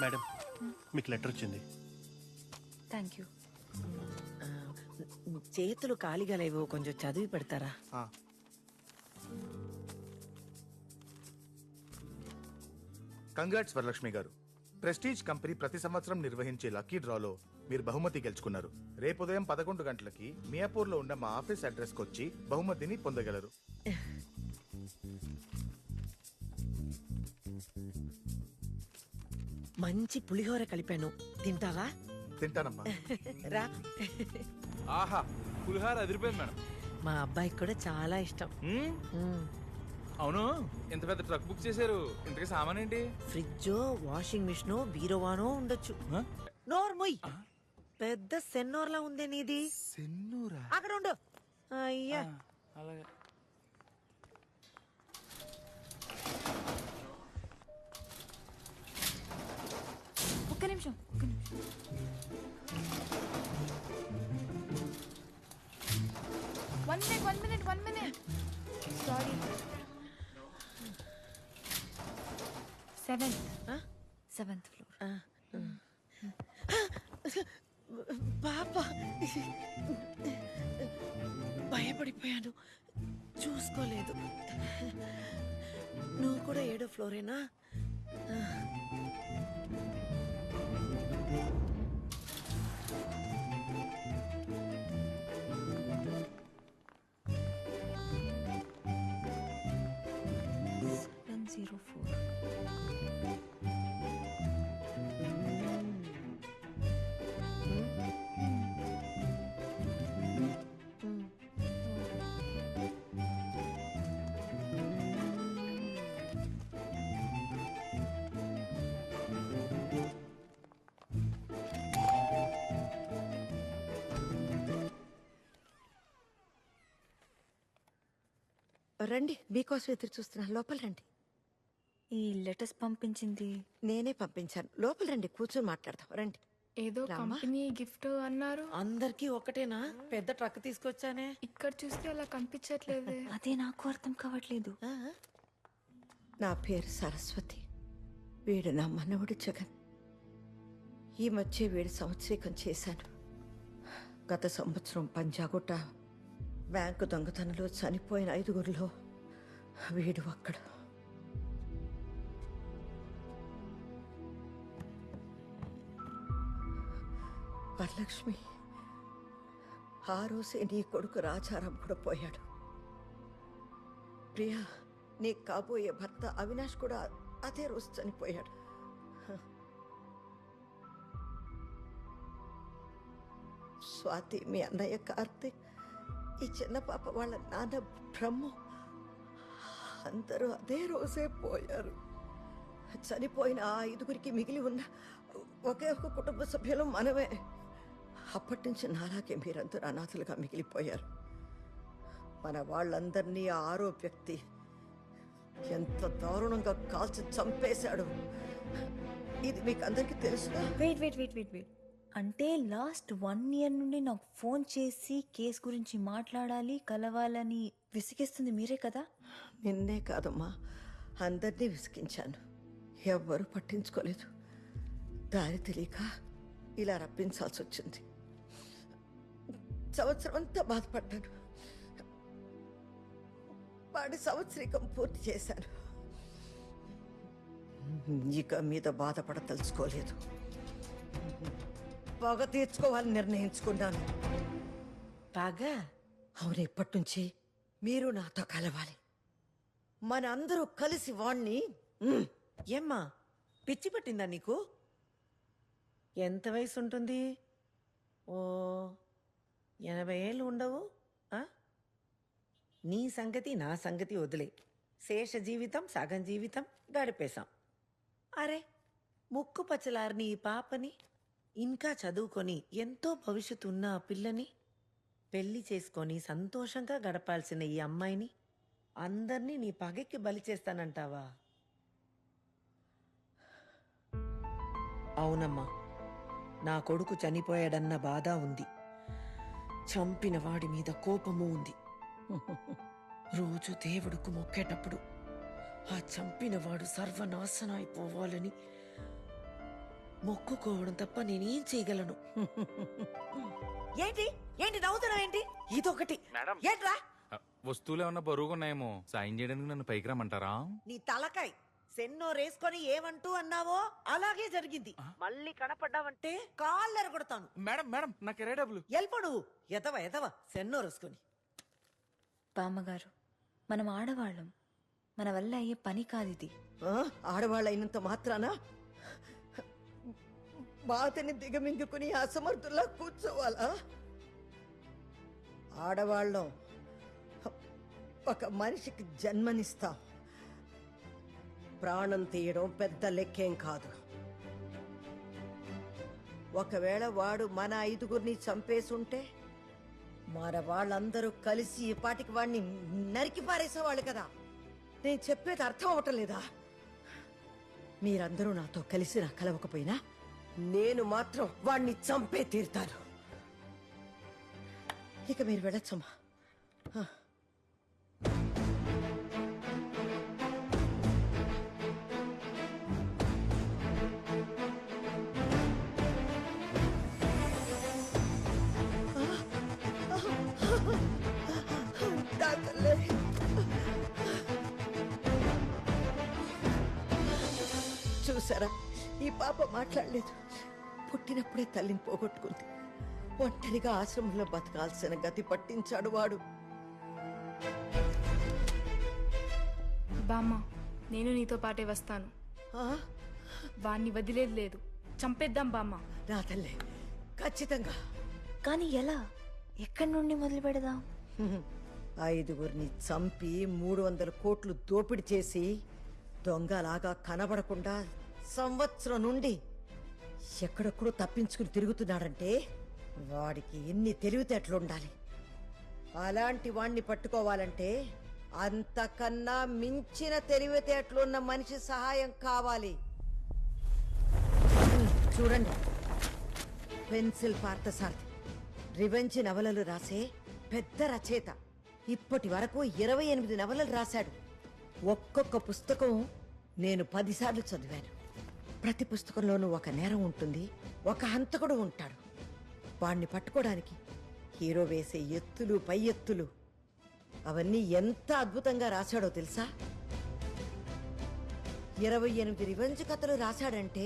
Madam మీకు letter వచ్చింది. Thank you. చేతులు ఖాళీగా లేవు, కొంచెం చదివి పెడతారా? కంగ్రాట్స్ వరలక్ష్మి గారు. ప్రెస్టీజ్ కంపెనీ ప్రతి సంవత్సరం నిర్వహించే లక్కీ డ్రాలో మీరు బహుమతి గెలుచుకున్నారు. రేపు ఉదయం 11 గంటలకి మియాపూర్ లో ఉన్న మా ఆఫీస్ అడ్రస్ కు వచ్చి బహుమతిని పొందగలరు. మంచి పులిహోర కలిపాను, తింటావా? తింటానమ్మా. రా. ఆహా, పులిహార అదిరిపోయింది మేడం. మా అబ్బాయికి కూడా చాలా ఇష్టం. అవును, ఇంత పెద్ద ట్రక్ బుక్ చేశారు, ఇంతకీ సామాన్ ఏంటి? ఫ్రిడ్జ్, వాషింగ్ మిషన్, బీరోవానో ఉండొచ్చు. నోర్మొయ్, పెద్ద సెన్నోర్లా ఉందే నీది. సెన్నూరా? అక్కడ ఉండు. అయ్యా, అలాగే. ఒక్క నిమిషం. 1 minute. సారీ. 7th floor. పాప, భయపడిపోయాను, చూసుకోలేదు. నువ్వు కూడా 7వ ఫ్లోరేనా? రండి, మీకోసం ఎదురు చూస్తున్నా. లోపల రండి. ఈ లెటర్స్ పంపించింది నేనే పంపించాను. లోపల రండి, కూర్చొని మాట్లాడదాం. రండి. ఏదో కంపెనీ గిఫ్ట్ అన్నారు. అందరికీ ఒకటేనా? పెద్ద ట్రక్ తీసుకొచ్చానే. ఇక్కడ చూస్తే అలా కనిపించట్లేదు. అదే నాకు అర్థం కావట్లేదు. నా పేరు సరస్వతి, వీడు నా మనవడు జగన్. ఈ మధ్య వీడు సంవత్సరీకం చేశాను. గత సంవత్సరం పంజాగుట్ట బ్యాంకు దొంగతనంలో చనిపోయిన 5గురిలో వీడు ఒక్కడు. వరలక్ష్మి, ఆ రోజే నీ కొడుకు రాజారాం కూడా పోయాడు. ప్రియా, నీ కాబోయే భర్త అవినాష్ కూడా అదే రోజు చనిపోయాడు. స్వాతి, మీ అన్నయ్య కార్తీక్, ఈ చిన్న పాప వాళ్ళ నాన్న బ్రహ్మ, అందరూ అదే రోజే పోయారు. చనిపోయిన ఆ 5గురికి మిగిలి ఉన్న ఒకే ఒక కుటుంబ సభ్యులు మనమే. అప్పటి నుంచి నాలాగే మీరందరూ అనాథలుగా మిగిలిపోయారు. మన వాళ్ళందరినీ ఆ 6వ వ్యక్తి ఎంత దారుణంగా కాల్చి చంపేశాడు. ఇది మీకు అందరికీ తెలుసుగా? వెయిట్. అంటే లాస్ట్ 1 year నుండి నాకు ఫోన్ చేసి కేసు గురించి మాట్లాడాలి, కలవాలని విసిగిస్తుంది మీరే కదా? నిన్నే కాదమ్మా, అందరినీ విసిగించాను. ఎవ్వరూ పట్టించుకోలేదు. దారి తెలియక ఇలా రప్పించాల్సి వచ్చింది. సంవత్సరం అంతా బాధపడ్డాను. వాడి సంవత్సరీకం పూర్తి చేశాను. ఇక మీద బాధపడదలుచుకోలేదు. పగ తీర్చుకోవాలని నిర్ణయించుకున్నాను. పగ? అవును, ఇప్పటి నుంచి మీరు నాతో కలవాలి. మన అందరూ కలిసి వాణ్ణి. ఏమ్మా, పిచ్చి పట్టిందా నీకు? ఎంత వయసు ఉంటుంది? ఓ 80 ఏళ్ళు ఉండవు. నీ సంగతి నా సంగతి వదిలే. శేష జీవితం సగం జీవితం గడిపేశాం. అరే, ముక్కు పచ్చలారిని ఈ పాపని, ఇంకా చదువుకొని ఎంతో భవిష్యత్తు ఉన్న ఆ పిల్లని, పెళ్లి చేసుకొని సంతోషంగా గడపాల్సిన ఈ అమ్మాయిని అందర్నీ నీ పగకి బలి చేస్తానంటావా? అవునమ్మా, నా కొడుకు చనిపోయాడన్న బాధ ఉంది. చంపిన వాడి మీద కోపము ఉంది. రోజు దేవుడుకు మొక్కేటప్పుడు ఆ చంపిన వాడు సర్వనాశనం అయిపోవాలని మొక్కుకోవడం తప్ప నేనేం చేయగలను. ఏంటి ఏంటి నవ్వుతున్నావు ఏంటి? ఇదొకటి. మేడం ఏంట్రా వస్తువులు ఏమన్నా బరువుగా ఉన్నాయేమో సాయం చేయడానికి నన్ను పైకి రమ్మంటారా? నీ తలకాయ్ సెన్నో రేసుకొని ఏమంటూ అన్నావో అలాగే జరిగింది. మళ్ళీ కనపడ్డావంటే కాళ్ళు ఎరగొడతాను. మేడం మేడం నాకు ఎరే డబ్బులు. ఎల్పో నువ్వు. ఎదవ సెన్నో రేసుకొని. బామ్మగారు, మనం ఆడవాళ్ళం, మన వల్ల అయ్యే పని కాదిది. ఆడవాళ్ళైనంత మాత్రాన బాధని దిగమింగుకుని అసమర్థుల్లా కూర్చోవాలా? ఆడవాళ్ళం ఒక మనిషికి జన్మనిస్తాం. ప్రాణం తీయడం పెద్ద లెక్కేం కాదు. ఒకవేళ వాడు మన 5గురిని చంపేసుంటే మన వాళ్ళందరూ కలిసి ఈ పాటికి వాడిని నరికి పారేసేవాళ్ళు కదా. నేను చెప్పేది అర్థం అవటం లేదా? మీరందరూ నాతో కలిసి నా కలవకపోయినా నేను మాత్రం వాడిని చంపే తీరుతాను. ఇక మీరు వెళ్ళొచ్చమ్మా. చూసారా, ఈ పాప మాట్లాడలేదు. పుట్టినప్పుడే తల్లిని పోగొట్టుకుంది. ఒంటరిగా ఆశ్రమంలో బతకాల్సిన గతి పట్టించాడు వాడు. బామ్మ, నేను నీతో పాటే వస్తాను. ఆ? వాణ్ణి వదిలేదు లేదు. చంపేద్దాం బామ్మ. నా తల్లి, ఖచ్చితంగా. కానీ ఎలా? ఎక్కడి నుండి మొదలు పెడదాం? 5గురిని చంపి 300 కోట్లు దోపిడీ చేసి దొంగలాగా కనబడకుండా సంవత్సరం నుండి ఎక్కడెక్కడో తప్పించుకుని తిరుగుతున్నాడంటే వాడికి ఎన్ని తెలివితేటలుండాలి. అలాంటి వాణ్ణి పట్టుకోవాలంటే అంతకన్నా మించిన తెలివితేటలున్న మనిషి సహాయం కావాలి. చూడండి, పెన్సిల్ పార్థసారథి రివెంజ్ నవలలు రాసే పెద్ద రచయిత. ఇప్పటి వరకు 28 నవలలు రాశాడు. ఒక్కొక్క పుస్తకం నేను 10 సార్లు చదివాను. ప్రతి పుస్తకంలోనూ ఒక నేరం ఉంటుంది, ఒక హంతకుడు ఉంటాడు. వాణ్ణి పట్టుకోవడానికి హీరో వేసే ఎత్తులు పై ఎత్తులు అవన్నీ ఎంత అద్భుతంగా రాశాడో తెలుసా? 28 రివెంజ్ కథలు రాశాడంటే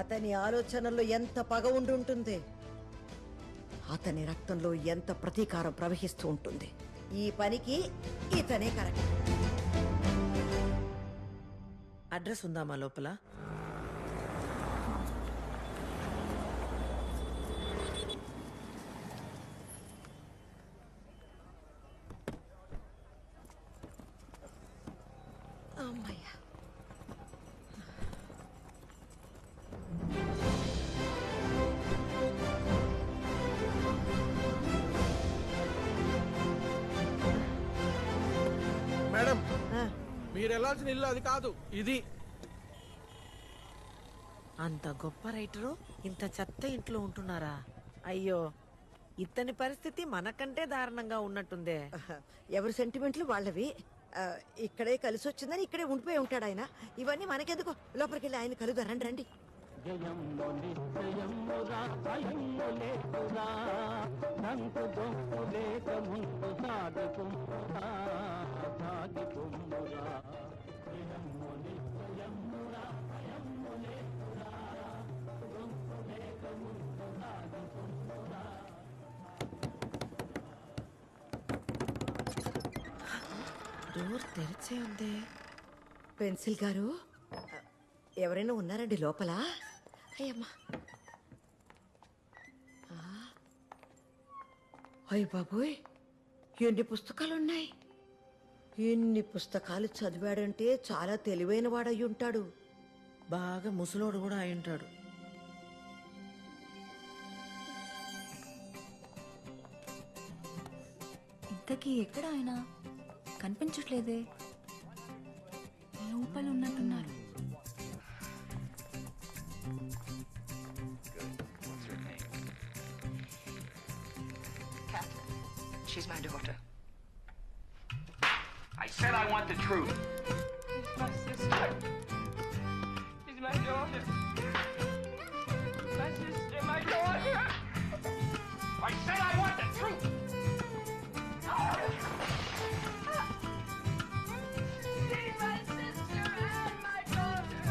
అతని ఆలోచనల్లో ఎంత పగ ఉండి ఉంటుంది, అతని రక్తంలో ఎంత ప్రతీకారం ప్రవహిస్తూ ఉంటుంది. ఈ పనికి ఇతనే కరెక్ట్. అడ్రస్ ఉందామా లోపల? అమ్మయ్యా. మేడం, ఆ, మీరు వెళ్ళాల్సిన ఇల్లు అది కాదు, ఇది. అంత గొప్ప రైటరు ఇంత చెత్త ఇంట్లో ఉంటున్నారా? అయ్యో, ఇతని పరిస్థితి మనకంటే దారుణంగా ఉన్నట్టుందే. ఎవరి సెంటిమెంట్లు వాళ్ళవి. ఇక్కడే కలిసి వచ్చిందని ఇక్కడే ఉండిపోయి ఉంటాడు ఆయన. ఇవన్నీ మనకెందుకు, లోపలికి వెళ్ళి ఆయన కలుదా. రండి రండి. డోర్ తెరిచే ఉంది. పెన్సిల్ గారు, ఎవరైనా ఉన్నారండి లోపల? అయ్యమ్మా. అయ్య బాబోయ్, ఎన్ని పుస్తకాలున్నాయి! ఎన్ని పుస్తకాలు చదివాడంటే చాలా తెలివైన వాడయ్యి ఉంటాడు. బాగా ముసలోడు కూడా అయి ఉంటాడు. ఇంతకీ ఎక్కడ ఆయన? కనిపించట్లేదే. లోపల ఉన్నట్టున్నారు. She's my daughter. I said I want the truth. She's my sister. She's my daughter. My sister, my daughter. I said I want the truth. See my sister and my daughter.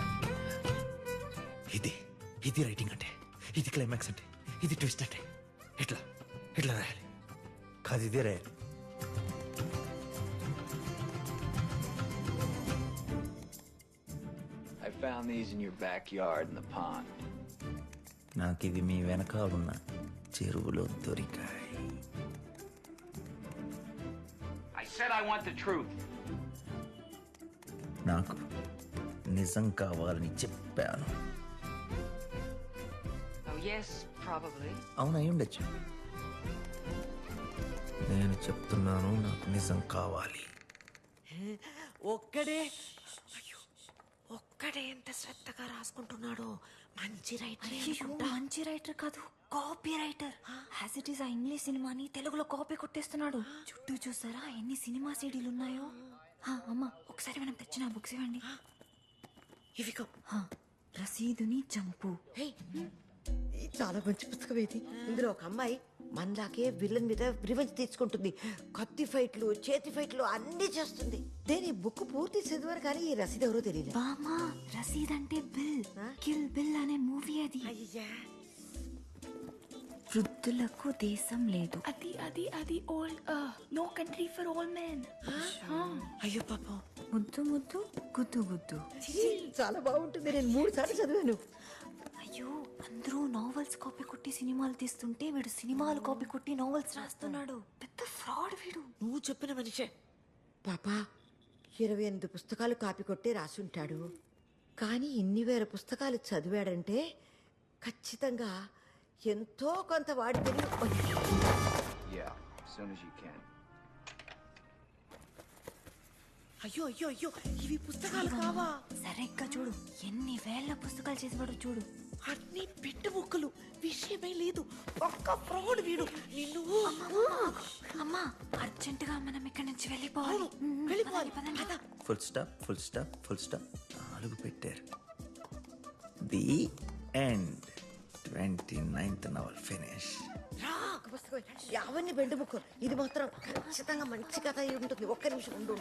ఇది writing అంటే, ఇది climax అంటే, ఇది twist అంటే ఇట్లా రాయాలి. కాదు ఇదే రాయాలి. I found these in your backyard in the pond. నాకు ఇది మీ వెనకాలన్న చెరువులో దొరికాయి. I said I want the truth. నాకు నిజం కావాలని చెప్పాను. Oh yes, probably. అవును అయి ఉండొచ్చు. నేను చెప్తున్నాను, నాకు నిజం కావాలి. ఒక్కడే అయ్యో, ఒక్కడే ఎంత శ్రద్ధగా రాసుకుంటున్నాడు. మంచి రైటర్ అయ్యో, మంచి రైటర్ కాదు, copy writer. As it is ఆ ఇంగ్లీష్ సినిమాని తెలుగులో కాపీ కొట్టేస్తున్నాడు. చుట్టూ చూసారా ఎన్ని సినిమా సీడీలు ఉన్నాయో. అమ్మా ఒకసారి మనం తెచ్చిన బుక్స్ ఇవ్వండి. ఇవిగో. రసీదుని చంపు. ఇది చాలా మంచి పుస్తకం. ఇది ఇందులో ఒక అమ్మాయి మనలాగే విలన్ మీద రివెంజ్ తీసుకుంటుంది. కత్తి ఫైట్లు, చేతి ఫైట్లు అన్ని చేస్తుంది. నేను ఈ బుక్ పూర్తి చదివాను కానీ ఈ రసీదు ఎవరో తెలియదు. బామా రసీద్ అంటే బిల్. కిల్ బిల్ అనే మూవీ అది. అయ్యా, వృద్ధులకు దేశం లేదు. అది అది అది old No Country for Old Men. అయ్యో పాపం. ముద్దు ముద్దు గుద్దు గుద్దు. చాలా బాగుంటుంది. నేను 3 సార్లు చదివాను. అయ్యో, అందరూ నావెల్స్ కాపీ కొట్టి సినిమాలు తీస్తుంటే వీడు సినిమాలు కాపీ కొట్టి నావెల్స్ రాస్తున్నాడు. పెద్ద ఫ్రాడ్ వీడు. నువ్వు చెప్పిన మనిషే. పాపా 28 పుస్తకాలు కాపీ కొట్టే రాసుంటాడు. కానీ ఇన్ని వేల పుస్తకాలు చదివాడంటే ఖచ్చితంగా ఎంతో కొంత వాడి తెలివి. Yeah, as soon as you can. అయ్యో అయ్యో అయ్యో, ఇవి పుస్తకాలు కావా? సరిగ్గా చూడు, ఎన్ని వేల పుస్తకాలు చేసివాడు చూడు. అన్ని పెట్టు ముక్కలు, విషయమే లేదు. ఒక్క ఫ్రాడ్ వీడు. నిన్ను అమ్మా అర్జెంట్ గా మనం ఇక్కడి నుంచి వెళ్ళిపోవాలి. వెళ్ళిపోవాలి. పదండి, పదండి. Full stop, full stop, full stop. 4 పెట్టారు. The end. 29th novel finish. ఒక పుస్తకం అవన్నీ బెండు ముక్కలు. ఇది మాత్రం ఖచ్చితంగా మంచి కథ అయి ఉంటుంది. ఒక్క నిమిషం ఉండు.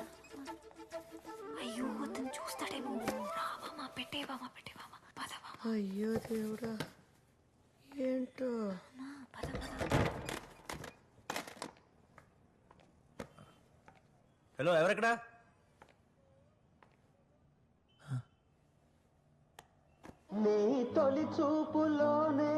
అయ్యో, అతను చూస్తాడేమో. రావమ్మా, పెట్టేవామా, పెట్టేవామా. పదవా. అయ్యో దేవుడా, ఏంటో. పద పద. హలో, ఎవరెక్కడా? నీ తొలి చూపులోనే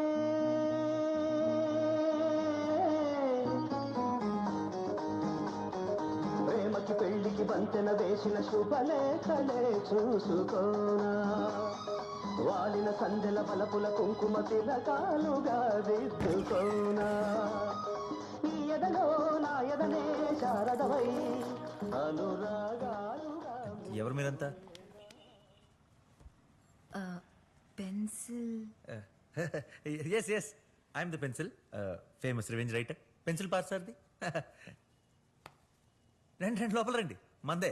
ప్రేమకి పెళ్లికి వంతెన వేసిన శుభలేఖలే చూసుకోనా, వాలిన సందెల బలపుల కుంకుమ తిలకాలుగా దిద్దుకోనా, ఈ ఎదలో నా ఎదనే శారదవై అనురాగాలుగా. ఎవరు మీరంతా? Pencil. Yes yes, I'm the pencil. Famous revenge writer pencil పార్ సార్ది. రండి రండి, లోపల రండి, మందే.